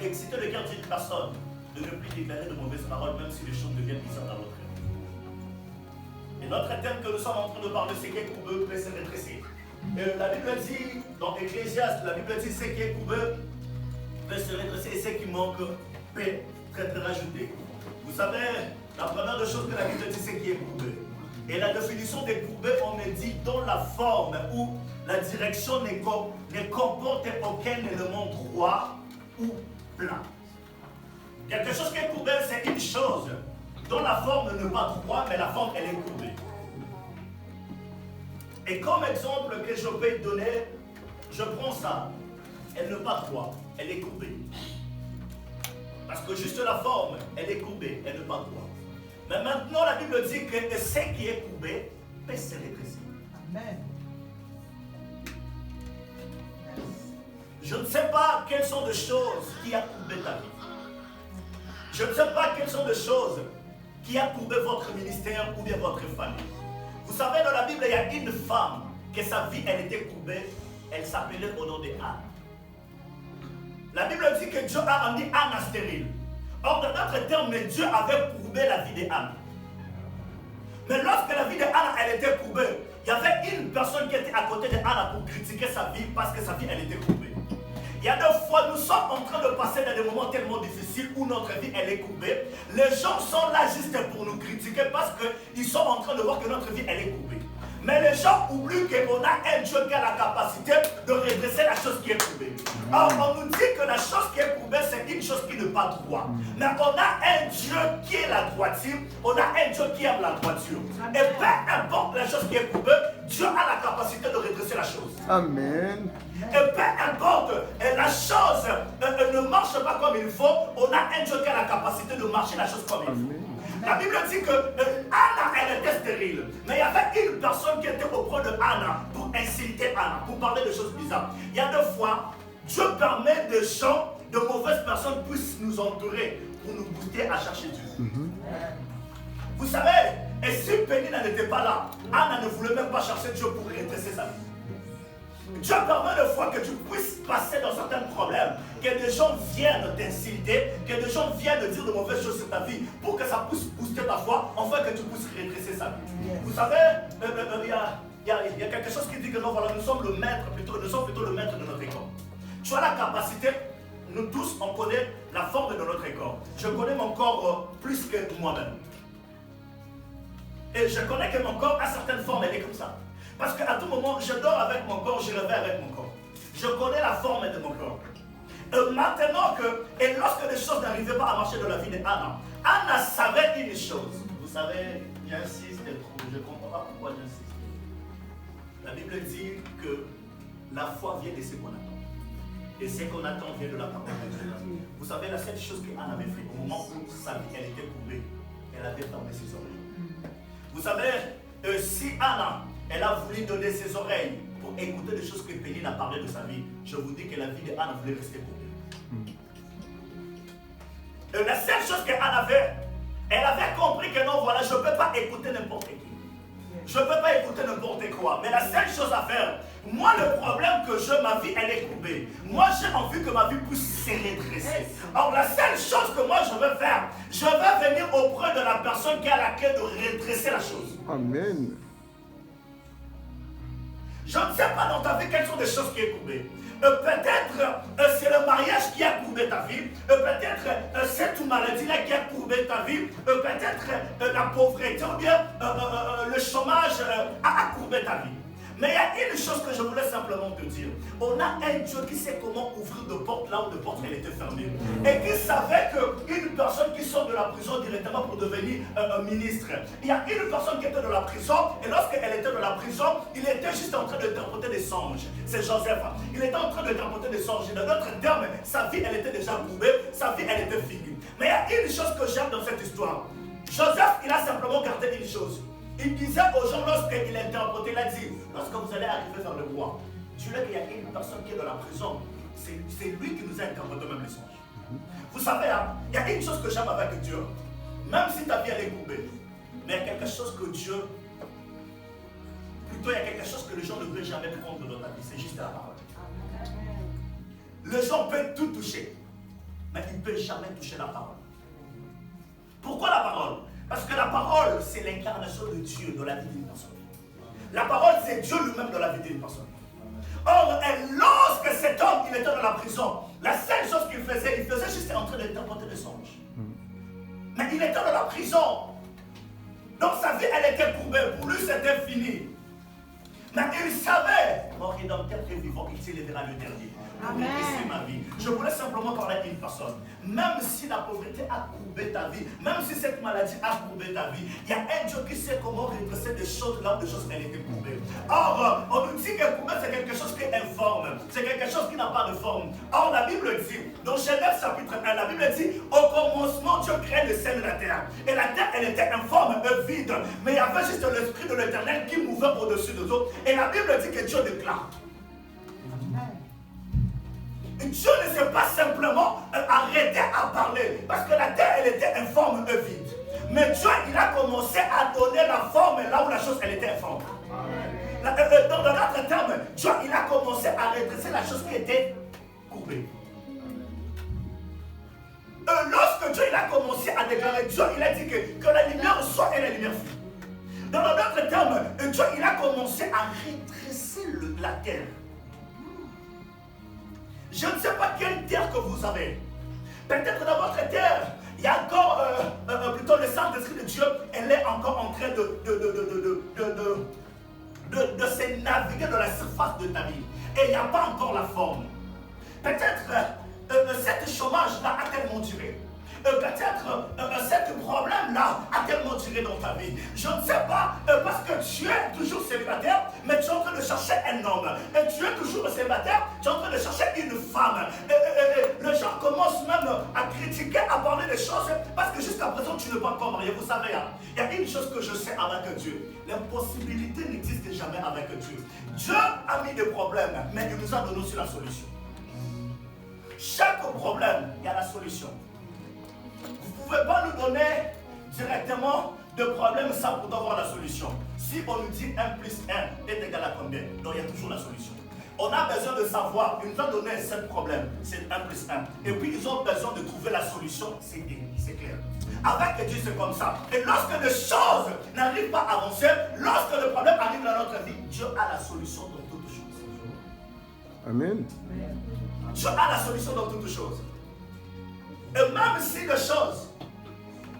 exciter le cœur d'une personne, de ne plus déclarer de mauvaises paroles, même si les choses deviennent bizarres dans notre cœur. Et notre thème que nous sommes en train de parler, c'est qu'est courbe peut se redresser. La Bible dit, dans Ecclésiaste, la Bible dit, c'est qu'est courbe peut se redresser et c'est qui manque peut être rajouté. Vous savez, la première des choses que la Bible dit, c'est qui est courbé. Et la définition des courbés, on me dit dans la forme où la direction ne comporte aucun élément droit ou plat. Quelque chose qui est courbé, c'est une chose dont la forme n'est pas droite, mais la forme, elle est courbée. Et comme exemple que je peux donner, je prends ça. Elle n'est pas droite, elle est courbée. Parce que juste la forme, elle est courbée, elle n'est pas droite. Mais maintenant, la Bible dit que ce qui est courbé peut se redresser. Amen. Je ne sais pas quelles sont les choses qui ont courbé ta vie. Je ne sais pas quelles sont les choses qui ont courbé votre ministère ou bien votre famille. Vous savez, dans la Bible, il y a une femme que sa vie, elle était courbée. Elle s'appelait au nom de Anne. La Bible dit que Dieu a rendu Anne stérile. Or, dans notre terme, Dieu avait courbé la vie d'Anne. Mais lorsque la vie d'Anne, elle était courbée, il y avait une personne qui était à côté d'Anne pour critiquer sa vie parce que sa vie, elle était courbée. Il y a des fois, nous sommes en train de passer dans des moments tellement difficiles où notre vie, elle est courbée. Les gens sont là juste pour nous critiquer parce qu'ils sont en train de voir que notre vie, elle est courbée. Mais les gens oublient qu'on a un Dieu qui a la capacité de redresser la chose qui est courbée. Alors, on nous dit que la chose qui est courbée, c'est une chose qui n'est pas droite. Mais on a un Dieu qui est la droiture, on a un Dieu qui aime la droiture. Et peu importe la chose qui est courbée, Dieu a la capacité de redresser la chose. Amen. Et peu importe, la chose ne marche pas comme il faut, on a un Dieu qui a la capacité de marcher la chose comme il faut. La Bible dit que Anna, elle était stérile. Mais il y avait une personne qui était auprès de Anna pour insulter Anna, pour parler de choses bizarres. Il y a des fois, Dieu permet des gens, de mauvaises personnes puissent nous entourer pour nous booster à chercher Dieu. Vous savez, et si Pénina n'était pas là, Anna ne voulait même pas chercher Dieu pour redresser sa vie. Dieu permet des fois que tu puisses passer dans certains problèmes, que des gens viennent t'insulter, que des gens viennent dire de mauvaises choses sur ta vie pour que ça puisse booster ta foi, afin que tu puisses redresser sa vie. Vous savez, il y a quelque chose qui dit que non, voilà, nous sommes le maître, nous sommes plutôt le maître de notre corps. Tu as la capacité, nous tous, on connaît la forme de notre corps. Je connais mon corps plus que moi-même. Et je connais que mon corps a certaines formes, elle est comme ça. Parce qu'à tout moment, je dors avec mon corps, je réveille avec mon corps. Je connais la forme de mon corps. Maintenant et lorsque les choses n'arrivaient pas à marcher dans la vie d'Anna, Anna savait une chose. Vous savez, j'insiste trop, je ne comprends pas pourquoi j'insiste. La Bible dit que la foi vient de ce qu'on attend. Et ce qu'on attend vient de la parole de Dieu. Vous savez, la seule chose qu'Anna avait fait, au moment où sa vie elle était courbée, elle avait fermé ses oreilles. Vous savez, si Anna, elle a voulu donner ses oreilles pour écouter les choses que Pénine a parlé de sa vie, je vous dis que la vie d'Anna voulait rester courbée. La seule chose qu'Anna avait, elle avait compris que non, voilà, je ne peux pas écouter n'importe qui. Je ne peux pas écouter n'importe quoi. Mais la seule chose à faire, moi le problème que j'ai, ma vie elle est courbée. Moi j'ai envie que ma vie puisse se redresser. Alors la seule chose que moi je veux faire, je vais venir auprès de la personne qui a la clé de redresser la chose. Amen. Je ne sais pas dans ta vie quelles sont les choses qui sont courbées. Peut-être c'est le mariage qui a courbé ta vie. Peut-être cette maladie-là qui a courbé ta vie. Peut-être la pauvreté ou bien le chômage a courbé ta vie. Mais il y a une chose que je voulais simplement te dire. On a un Dieu qui sait comment ouvrir de portes là où de portes elle était fermée. Et qui savait qu'une personne qui sort de la prison directement pour devenir ministre. Il y a une personne qui était dans la prison. Et lorsqu'elle était dans la prison, il était juste en train de interpréter des songes. C'est Joseph. Il était en train de interpréter des songes. Et dans d'autres termes, sa vie elle était déjà courbée. Sa vie elle était finie. Mais il y a une chose que j'aime dans cette histoire. Joseph, il a simplement gardé une chose. Il disait aux gens, lorsqu'il interprétait, il a dit, lorsque vous allez arriver vers le roi, dis-le qu'il y a une personne qui est dans la prison, c'est lui qui nous a interprété même les songes. Vous savez, il y a une chose que j'aime avec Dieu, même si ta vie elle est courbée, mais il y a quelque chose que Dieu, plutôt il y a quelque chose que les gens ne peuvent jamais prendre dans ta vie, c'est juste la parole. Les gens peuvent tout toucher, ne peut jamais toucher la parole. Pourquoi la parole? Parce que la parole, c'est l'incarnation de Dieu dans la vie d'une personne. La parole, c'est Dieu lui-même dans la vie d'une personne. Or, lorsque cet homme, il était dans la prison, la seule chose qu'il faisait juste en train d'interpréter des songes. Mais il était dans la prison. Donc sa vie, elle était courbée. Pour lui, c'était fini. Mais il savait, mort et dans tel que vivant, il s'élèvera le dernier. Amen. C'est ma vie. Je voulais simplement parler à une personne. Même si la pauvreté a courbé ta vie, même si cette maladie a courbé ta vie, il y a un Dieu qui sait comment redresser des choses là où des choses elles étaient courbées. Or, on nous dit que courbé, c'est quelque chose qui est informe. C'est quelque chose qui n'a pas de forme. Or, la Bible dit, dans Genèse chapitre 1, la Bible dit, au commencement, Dieu crée le ciel et la terre. Et la terre, elle était informe, vide. Mais il y avait juste l'Esprit de l'Éternel qui mouvait au-dessus de nous. Et la Bible dit que Dieu déclare. Dieu ne s'est pas simplement arrêté à parler, parce que la terre, elle était informe et vide. Mais Dieu, il a commencé à donner la forme là où la chose, elle était informe. Dans d'autres termes, Dieu, il a commencé à redresser la chose qui était courbée. Lorsque Dieu, il a commencé à déclarer, Dieu, il a dit que la lumière soit et la lumière fut. Dans d'autres termes, Dieu, il a commencé à redresser la terre. Je ne sais pas quelle terre que vous avez. Peut-être dans votre terre, il y a encore, plutôt le Saint-Esprit de Dieu, elle est encore en train de se naviguer dans la surface de ta vie. Et il n'y a pas encore la forme. Peut-être cet chômage-là a tellement duré. Peut-être ce problème-là a tellement duré dans ta vie. Je ne sais pas, parce que tu es toujours célibataire, mais tu es en train de chercher un homme. Et tu es toujours célibataire, tu es en train de chercher une femme. Les gens commencent même à critiquer, à parler des choses, parce que jusqu'à présent, tu n'es pas encore marié. Vous savez, il y a une chose que je sais avec Dieu. L'impossibilité n'existe jamais avec Dieu. Dieu a mis des problèmes, mais il nous a donné aussi la solution. Chaque problème, il y a la solution. Vous ne pouvez pas nous donner directement de problème sans pour avoir la solution. Si on nous dit 1 plus 1 est égal à combien, donc il y a toujours la solution. On a besoin de savoir, ils nous ont donné 7 problèmes, c'est 1 plus 1. Et puis ils ont besoin de trouver la solution, c'est clair. Avec Dieu, c'est comme ça. Et lorsque les choses n'arrivent pas à avancer, lorsque le problème arrive dans notre vie, Dieu a la solution dans toutes choses. Amen. Dieu a la solution dans toutes choses. Et même si les choses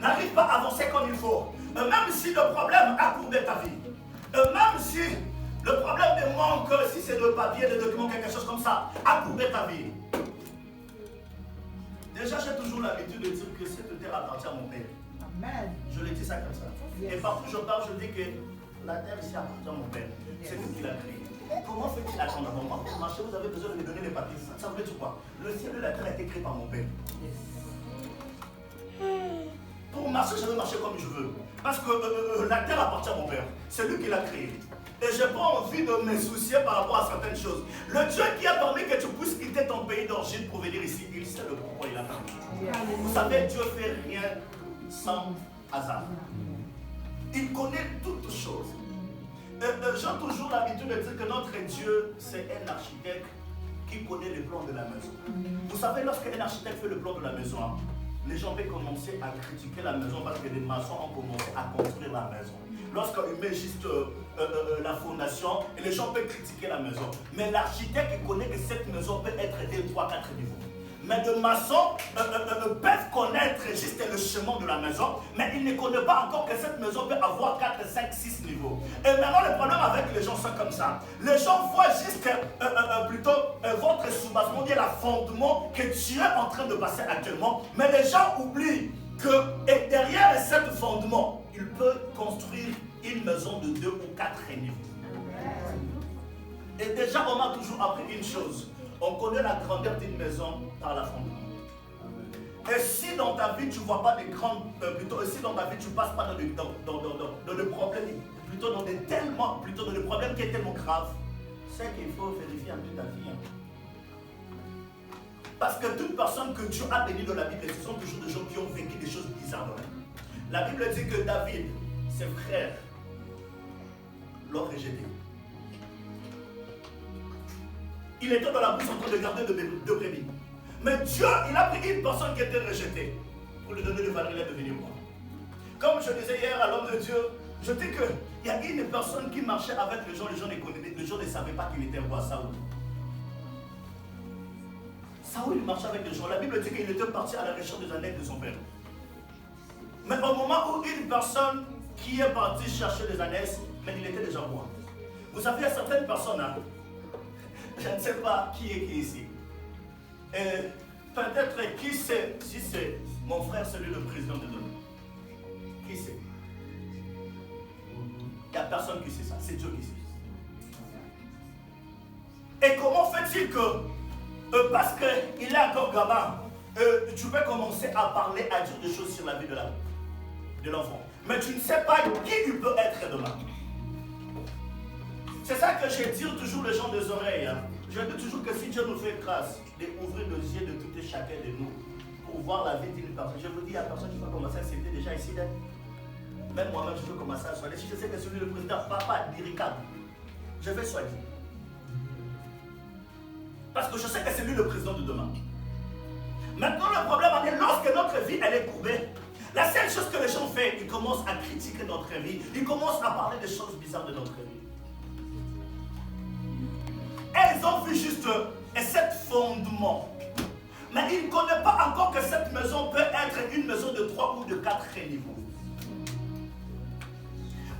n'arrivent pas à avancer comme il faut, même si le problème a courbé ta vie, même si le problème de manque, si c'est de papier, de documents, quelque chose comme ça, a courbé ta vie. Déjà, j'ai toujours l'habitude de dire que cette terre appartient à mon Père. Amen. Je le dis ça comme ça. Yes. Et partout je parle, je dis que la terre ici appartient à mon Père. Yes. C'est lui qui l'a créé. Comment fait-il attendre avant moi? Pour marcher, vous avez besoin de me donner les papiers. Ça veut dire quoi? Le ciel et la terre a été créé par mon Père. Yes. Pour marcher, je veux marcher comme je veux. Parce que la terre appartient à mon Père. C'est lui qui l'a créé. Et je n'ai pas envie de me soucier par rapport à certaines choses. Le Dieu qui a permis que tu puisses quitter ton pays d'origine pour venir ici, il sait le pourquoi il a permis. Vous savez, Dieu ne fait rien sans hasard. Il connaît toutes choses. J'ai toujours l'habitude de dire que notre Dieu, c'est un architecte qui connaît les plans de la maison. Vous savez, lorsqu'un architecte fait le plan de la maison, les gens peuvent commencer à critiquer la maison parce que les maçons ont commencé à construire la maison. Lorsqu'il met juste la fondation, et les gens peuvent critiquer la maison. Mais l'architecte connaît que cette maison peut être de 3, 4 niveaux. Mais les maçons peuvent connaître juste le chemin de la maison, mais ils ne connaissent pas encore que cette maison peut avoir 4, 5, 6 niveaux. Et maintenant, le problème avec les gens, c'est comme ça. Les gens voient juste plutôt votre soubassement, bien la fondement que tu es en train de passer actuellement, mais les gens oublient que derrière ce fondement, il peut construire une maison de 2 ou 4 niveaux. Et déjà, on m'a toujours appris une chose. On connaît la grandeur d'une maison par la fondement. Et si dans ta vie, tu ne vois pas des grandes... si dans ta vie, tu ne passes pas dans le problème, plutôt dans le problème qui est tellement grave, c'est qu'il faut vérifier un peu ta vie. Parce que toute personne que Dieu a bénie dans la Bible, ce sont toujours des gens qui ont vécu des choses bizarres. La Bible dit que David, ses frères, l'ont rejeté. Il était dans la brousse en train de garder de brebis. Mais Dieu, il a pris une personne qui était rejetée pour lui donner de valeur, il est devenu roi. Comme je disais hier à l'homme de Dieu, je dis qu'il y a une personne qui marchait avec les gens ne savaient pas qu'il était roi, Saoul. Saoul marchait avec les gens. La Bible dit qu'il était parti à la recherche des ânes de son père. Mais au moment où une personne qui est partie chercher des ânes, mais il était déjà roi. Vous savez, il y a certaines personnes, hein, je ne sais pas qui est ici. Peut-être qui sait si c'est mon frère, celui le président de demain. Qui sait? Il n'y a personne qui sait ça, c'est Dieu qui sait. Et comment fait-il que, parce qu'il est encore gamin, tu peux commencer à parler, à dire des choses sur la vie de l'enfant. Mais tu ne sais pas qui il peut être demain. C'est ça que je dis toujours les gens des oreilles. Hein. Je dis toujours que si Dieu nous fait grâce d'ouvrir les yeux de tout et chacun de nous pour voir la vie d'une personne, je vous dis, il n'y a personne qui va commencer à s'aider déjà ici. Même moi-même, je veux commencer à soigner. Si je sais que celui le président, papa, Diricab, je vais soigner. Parce que je sais que c'est lui le président de demain. Maintenant, le problème est lorsque notre vie elle est courbée, la seule chose que les gens font, ils commencent à critiquer notre vie. Ils commencent à parler des choses bizarres de notre vie. Elles ont vu juste cet fondement. Mais ils ne connaissent pas encore que cette maison peut être une maison de 3 ou de 4 niveaux.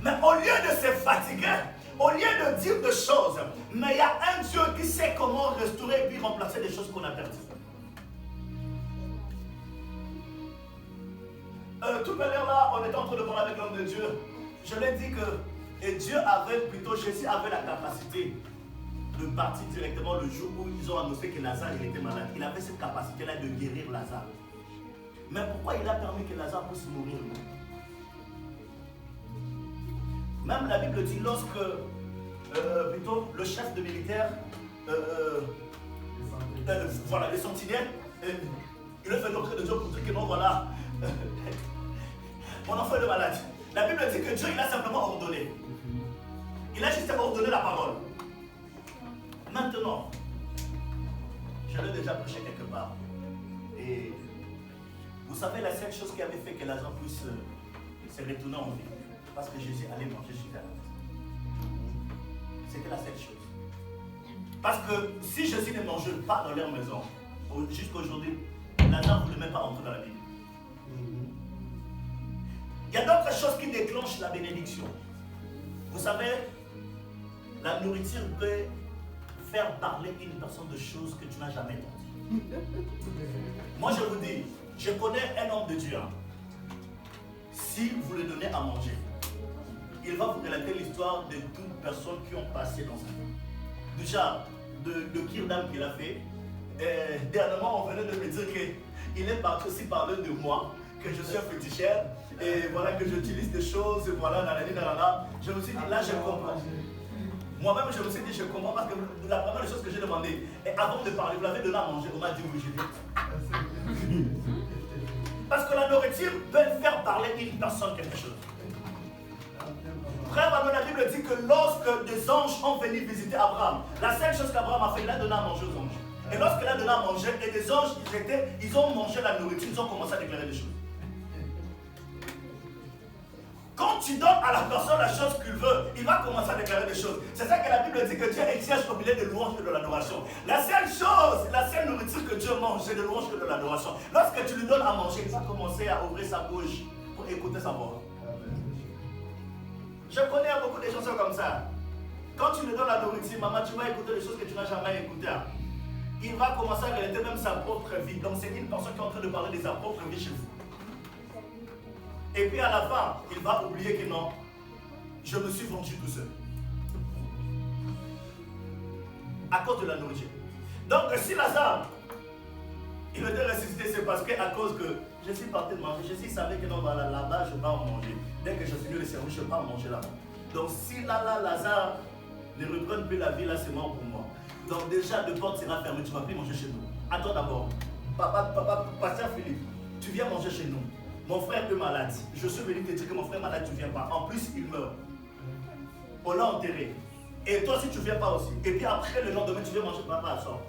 Mais au lieu de se fatiguer, au lieu de dire des choses, mais il y a un Dieu qui sait comment restaurer et puis remplacer des choses qu'on a perdues. Tout à l'heure là, on était en train de parler avec l'homme de Dieu. Je l'ai dit que Dieu avait, plutôt Jésus avait la capacité de partir directement le jour où ils ont annoncé que Lazare il était malade. Il avait cette capacité-là de guérir Lazare. Mais pourquoi il a permis que Lazare puisse mourir? Même la Bible dit lorsque plutôt le chef de militaire, voilà, les sentinelles, il a fait l'entrée de Dieu pour dire que non, voilà, mon enfant est malade. La Bible dit que Dieu, il a simplement ordonné. Il a justement ordonné la parole. Maintenant, je l'ai déjà prêché quelque part. Et vous savez, la seule chose qui avait fait que Lazare puisse se retourner en vie, parce que Jésus allait manger chez elle. C'était la seule chose. Parce que si Jésus ne mangeait pas dans leur maison, jusqu'à aujourd'hui, Lazare ne voulait même pas entrer dans la Bible. Il y a d'autres choses qui déclenchent la bénédiction. Vous savez, la nourriture peut faire parler une personne de choses que tu n'as jamais entendues. Moi, je vous dis, je connais un homme de Dieu. Si vous le donnez à manger, il va vous relater l'histoire de toutes personnes qui ont passé dans sa vie. Déjà, de Kirdam qu'il a fait. Dernièrement, on venait de me dire qu'il est parti aussi parler de moi, que je suis un féticheur, et voilà que j'utilise des choses, et voilà, nanana. Je me suis dit, là, je comprends. Moi-même, je me suis dit, je comprends, parce que la première chose que j'ai demandé, et avant de parler, vous l'avez donné à manger, on m'a dit oui, j'ai dit. Parce que la nourriture peut faire parler une personne quelque chose. Frère, la Bible dit que lorsque des anges ont venu visiter Abraham, la seule chose qu'Abraham a fait, il a donné à manger aux anges. Et lorsqu'il a donné à manger, et des anges, ils ont mangé la nourriture, ils ont commencé à déclarer des choses. Quand tu donnes à la personne la chose qu'il veut, il va commencer à déclarer des choses. C'est ça que la Bible dit que Dieu exerce au milieu de louanges et de l'adoration. La seule chose, la seule nourriture que Dieu mange, c'est de louanges et de l'adoration. Lorsque tu lui donnes à manger, il va commencer à ouvrir sa bouche pour écouter sa voix. Je connais beaucoup de gens comme ça. Quand tu lui donnes la nourriture, maman, tu vas écouter des choses que tu n'as jamais écoutées. Il va commencer à relater même sa propre vie. Donc c'est une personne qui est en train de parler de sa propre vie chez vous. Et puis à la fin, il va oublier que non, je me suis vendu tout seul. À cause de la nourriture. Donc si Lazare, il était ressuscité, c'est parce qu'à cause que je suis parti de manger, je savais que non, voilà, là-bas, je ne vais pas en manger. Dès que je finis le service, je ne vais pas en manger là-bas. Donc si Lazare ne reprenne plus la vie, là, c'est mort pour moi. Donc déjà, le porte sera fermé, tu ne vas plus manger chez nous. Attends d'abord. Pasteur Philippe, tu viens manger chez nous. Mon frère est malade. Je suis venu te dire que mon frère est malade, tu ne viens pas. En plus, il meurt. On l'a enterré. Et toi, si tu ne viens pas aussi. Et puis après, le lendemain, tu viens manger, papa, sort.